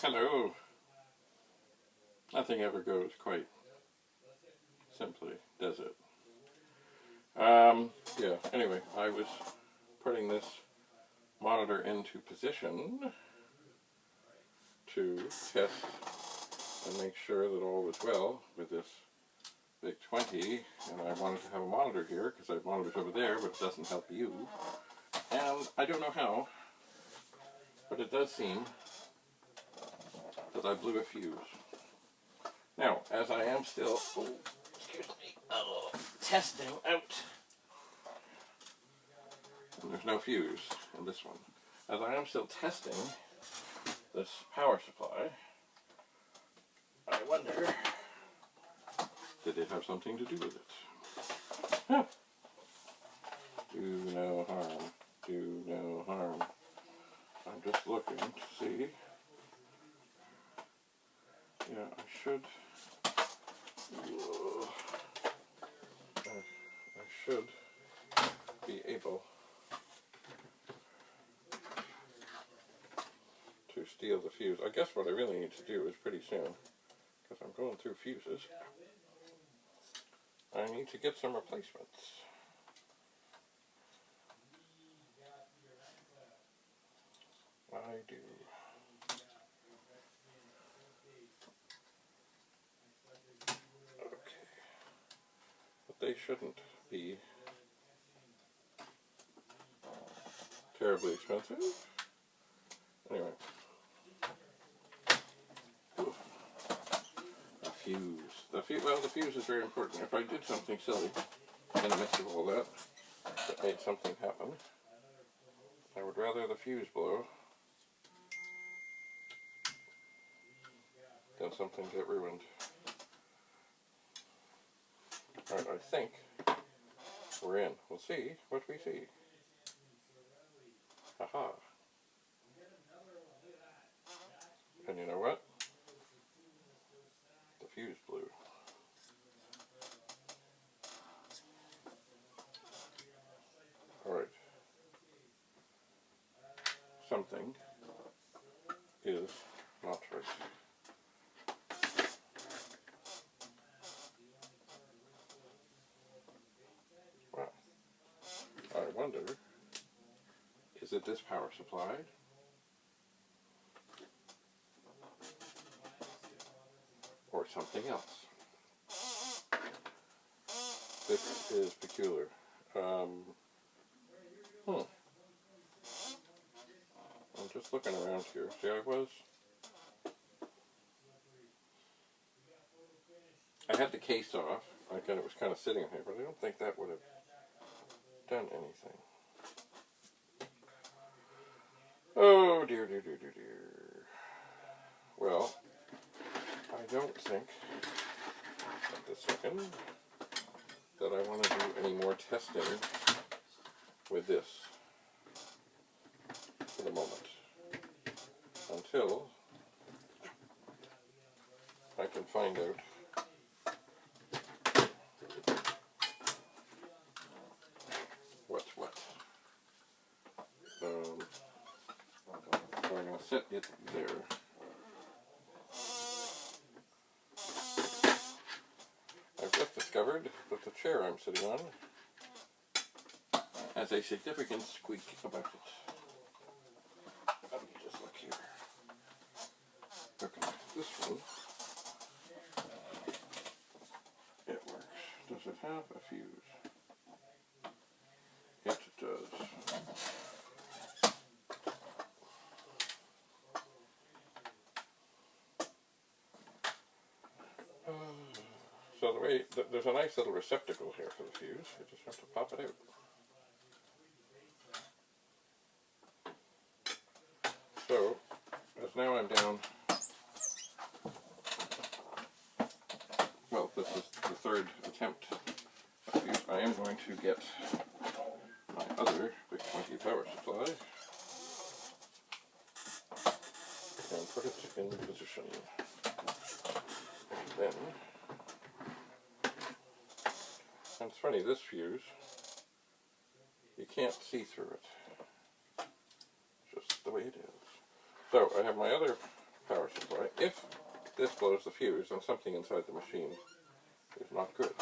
Hello. Nothing ever goes quite simply, does it? Yeah, anyway, I was putting this monitor into position to test and make sure that all was well with this Vic-20, and I wanted to have a monitor here because I have monitors over there, but it doesn't help you. And I don't know how, but it does seem that I blew a fuse. Now, as I am still, testing out, and there's no fuse in this one, as I am still testing this power supply, I wonder, did it have something to do with it? Huh. Do no harm, do no harm. I'm just looking to see. Yeah, I should. I should be able to steal the fuse. I guess what I really need to do is pretty soon, because I'm going through fuses, I need to get some replacements. I do. Okay. But they shouldn't be terribly expensive. Anyway. Oof. A fuse. Well, the fuse is very important. If I did something silly in the midst of all that made something happen, I would rather the fuse blow than something get ruined. Alright, I think we're in. We'll see what we see. Haha. And you know what? The fuse blew. Alright. Something is not right. Well, I wonder, is it this power supply? Or something else? This is peculiar. I'm just looking around here. See, I had the case off. It was kind of sitting here, but I don't think that would have done anything. Oh dear, dear, dear, dear, dear. Well, I don't think at this second that I want to do any more testing with this for the moment, until I can find out what's what. So I'm going to set it there. I've just discovered that the chair I'm sitting on has a significant squeak about it. Let me just look here. Okay, this one, it works. Does it have a fuse? Yes, it does. So there's a nice little receptacle here for the fuse. You just have to pop it out. So, as now I'm down, well, this is the third attempt at fuse. I am going to get my other Vic-20 power supply and put it in position. And then, and it's funny, this fuse, you can't see through it. Just the way it is. So I have my other power supply if this blows the fuse and something inside the machine is not good.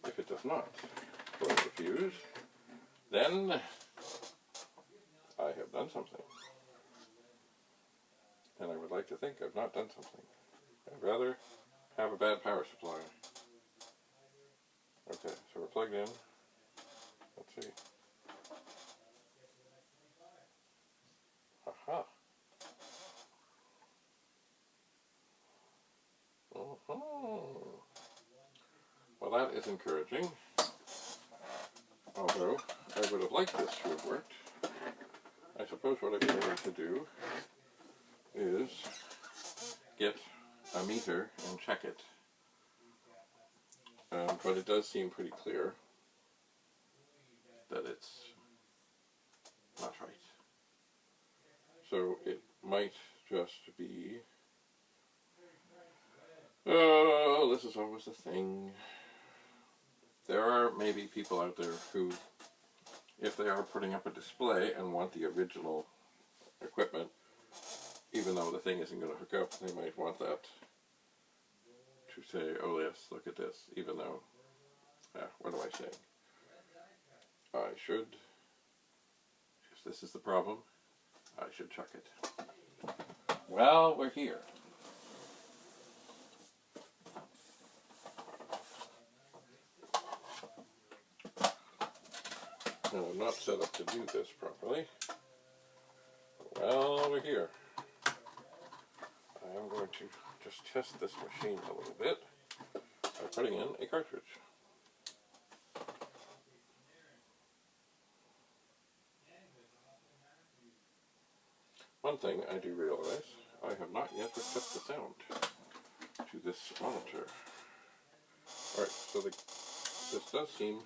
If it does not blow the fuse, then I have done something. And I would like to think I've not done something. I'd rather have a bad power supply. Okay, so we're plugged in. Let's see. Aha. Well, that is encouraging. Although I would have liked this to have worked. I suppose what I've been able to do is get a meter and check it. But it does seem pretty clear that it's not right. So it might just be, oh, this is always the thing. There are maybe people out there who, if they are putting up a display and want the original equipment, even though the thing isn't going to hook up, they might want that to say, oh yes, look at this, even though, what am I saying? I should, if this is the problem, I should chuck it. Well, we're here. And I'm not set up to do this properly. Well, we're here. I am going to just test this machine a little bit by putting in a cartridge. One thing I do realize, I have not yet hooked up the sound to this monitor. Alright, so this does seem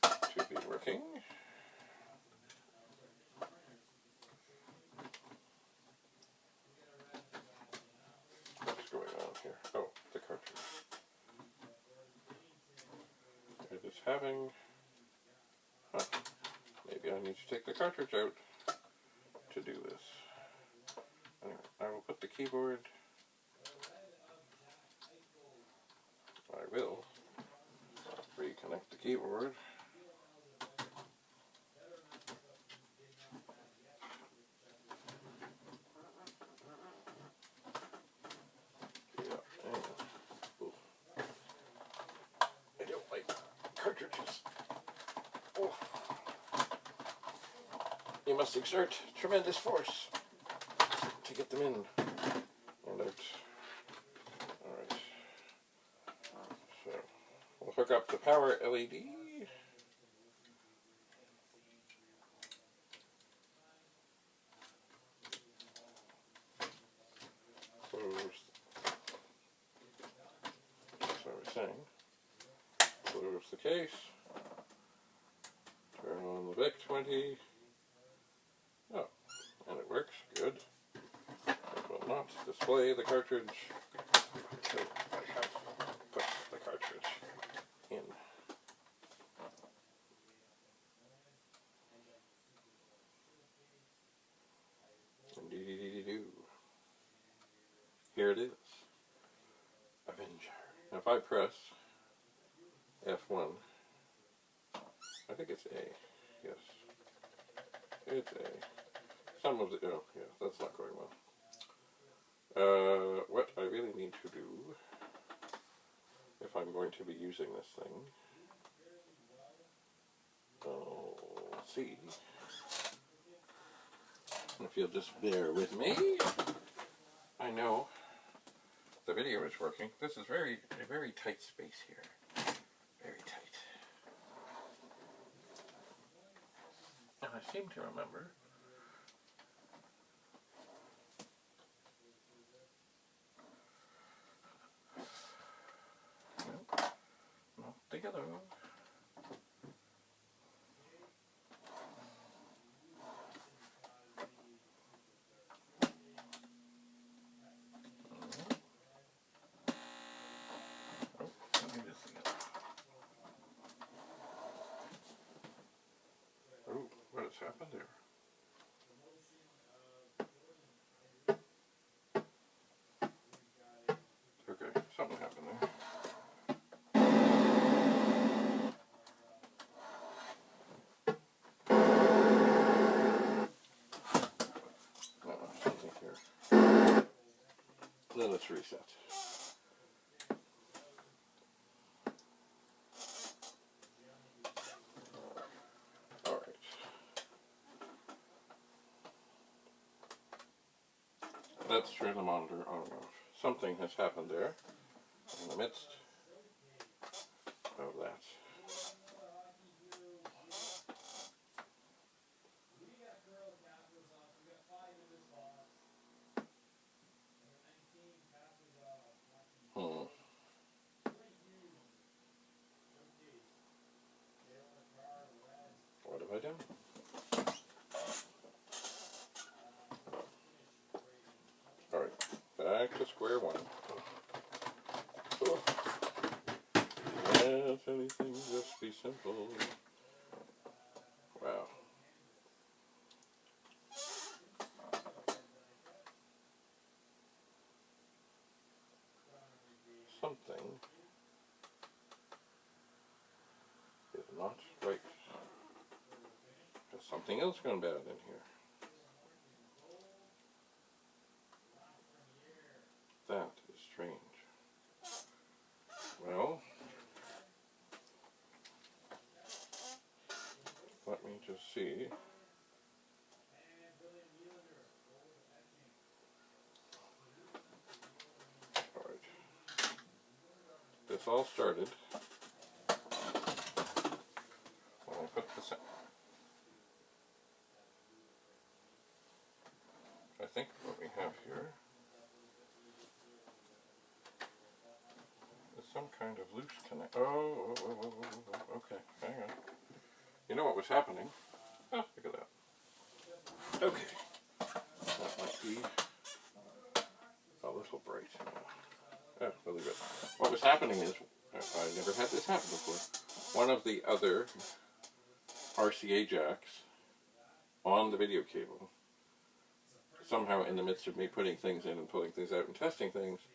to be working. What's going on here? Oh, the cartridge. It is having... maybe I need to take the cartridge out to do this. Anyway, I will put the keyboard... I will reconnect the keyboard. Cartridges. Oh. You must exert tremendous force to get them in and out. Alright. So, we'll hook up the power LED. Close. That's what I was saying. Close the case. Turn on the Vic-20. Oh, and it works. Good. It will not display the cartridge. So I have put the cartridge in. Dee-dee-dee-dee-doo. Here it is. Avenger. Now if I press F1, I think it's A, yes. It's A. Some of the, oh yeah, that's not going well. What I really need to do, if I'm going to be using this thing, let's see, if you'll just bear with me, I know the video is working. This is a very tight space here. Very tight. And I seem to remember not together. What has happened there? Then let's reset. Alright. Let's turn the monitor on and off. Something has happened there in the midst of that. What have I done? Alright, back to square one. Let anything just be simple. Wow. Something is not right. There's something else gone bad in here. That is strange. Well, let me just see. Alright. This all started when I put this in. I think what we have here is some kind of loose connect. Oh, okay, hang on. You know what was happening? Oh, look at that. Okay. That might be a little bright. Oh, really good. What was happening is, I never had this happen before. One of the other RCA jacks on the video cable, somehow in the midst of me putting things in and pulling things out and testing things,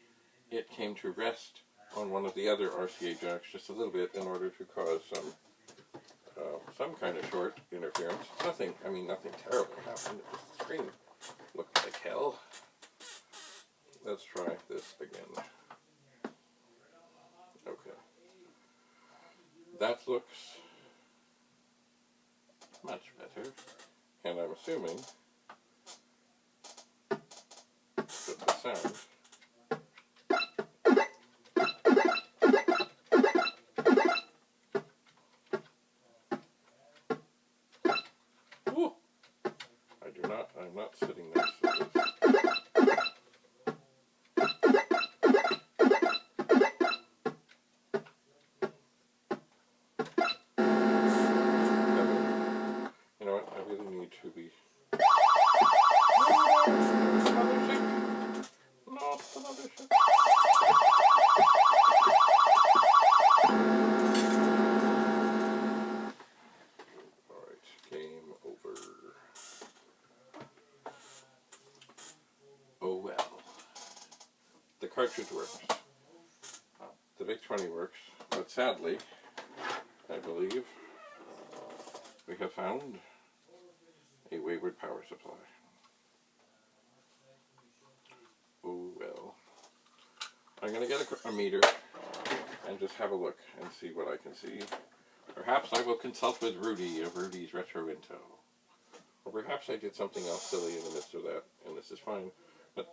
it came to rest on one of the other RCA jacks just a little bit in order to cause some kind of short interference. Nothing terrible happened. The screen looked like hell. Let's try this again. Okay. That looks much better. And I'm assuming that the sound I'm not sitting next to this. You know what? I really need to be. Another ship. Not another ship. Alright, game over. Oh well. The cartridge works. The Vic-20 works, but sadly, I believe we have found a wayward power supply. Oh well. I'm going to get a meter and just have a look and see what I can see. Perhaps I will consult with Rudy of Rudy's Retro Intel. Or perhaps I did something else silly in the midst of that, and this is fine. But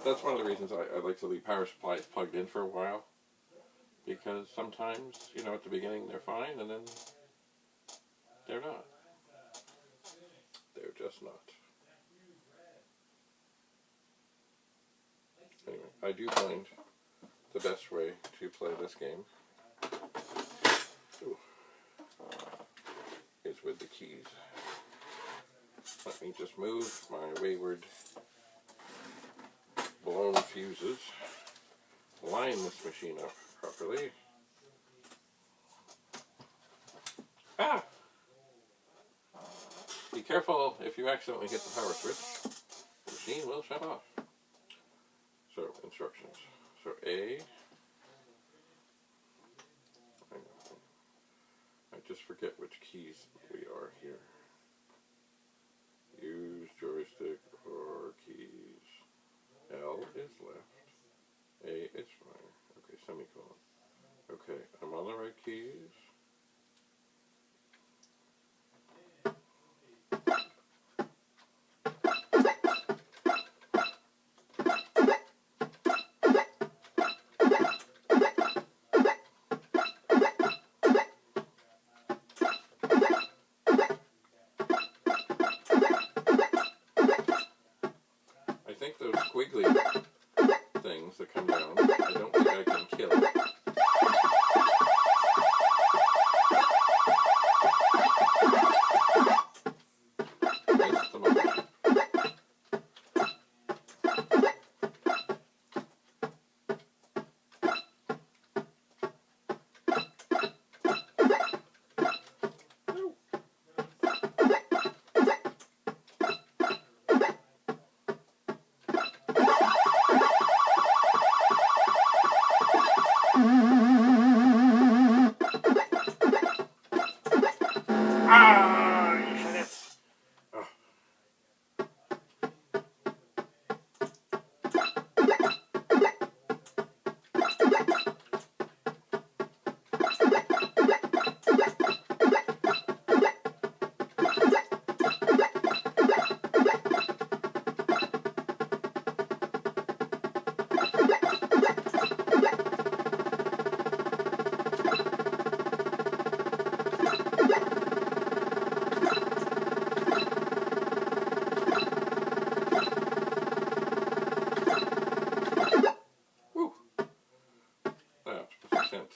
that's one of the reasons I like to leave power supplies plugged in for a while. Because sometimes, you know, at the beginning they're fine, and then they're not. They're just not. Anyway, I do find the best way to play this game is with the keys. Let me just move my wayward blown fuses, line this machine up properly. Ah! Be careful if you accidentally hit the power switch. The machine will shut off. So, instructions. So, A. I just forget which keys we are here. Use joystick or keys. L is left. H minor. Okay, semicolon. Okay, I'm on the right keys. I think those squiggly things that come down, I don't think I can kill. Missed the motion. Ah, you hit it. Oh. Whew. That makes sense.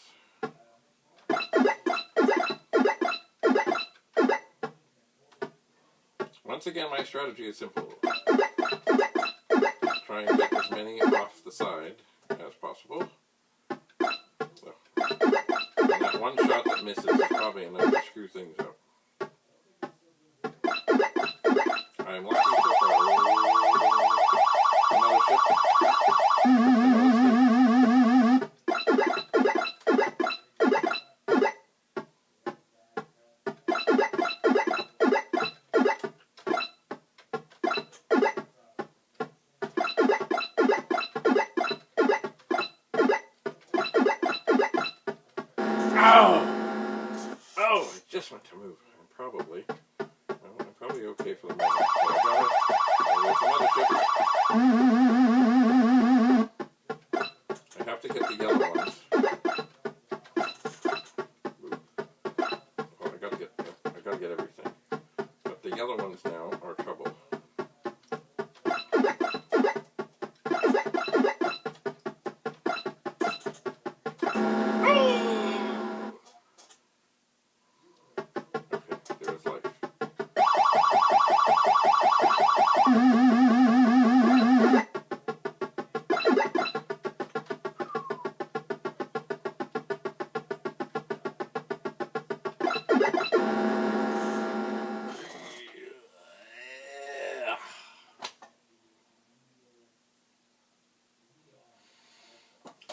Once again, my strategy is simple. Try and get as many off the side as possible. So, and that one shot that misses is probably enough to screw things up. I'm lucky so far. Another ship. Another slip. Ow! Oh, I just went to move. I'm probably okay for the moment. But I got it. I have to get the yellow ones. Oh, I gotta get everything. But the yellow ones now are trouble.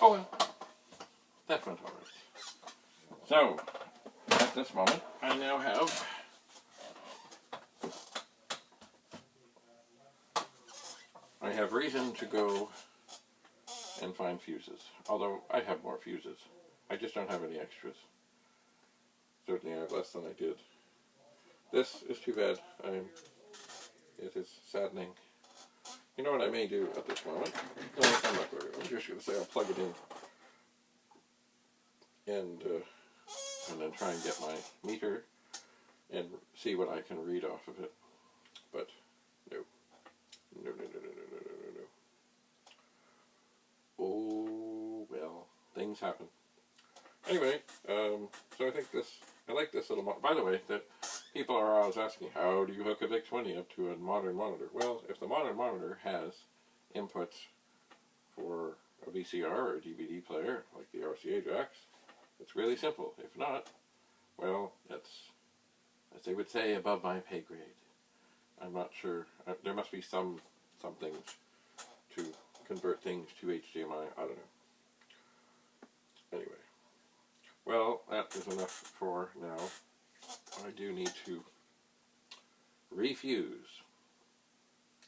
Oh well, that went alright. So, at this moment, I now have reason to go and find fuses. Although, I have more fuses. I just don't have any extras. Certainly I have less than I did. This is too bad. It is saddening. You know what I may do at this moment? No, I'm not going to. I'm just going to say I'll plug it in and then try and get my meter and see what I can read off of it. But no. No. Oh, well, things happen. Anyway, so I think I like this little, by the way, that people are always asking, how do you hook a Vic-20 up to a modern monitor? Well, if the modern monitor has inputs for a VCR or a DVD player, like the RCA jacks, it's really simple. If not, well, that's, as they would say, above my pay grade. I'm not sure. There must be something to convert things to HDMI. I don't know. Anyway. Well, that is enough for now. I do need to refuse.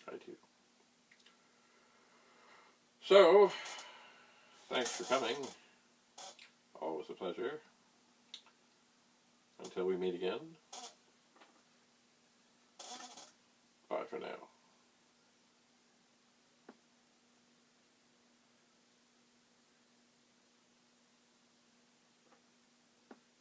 I do. So, Thanks for coming. Always a pleasure. Until we meet again, bye for now.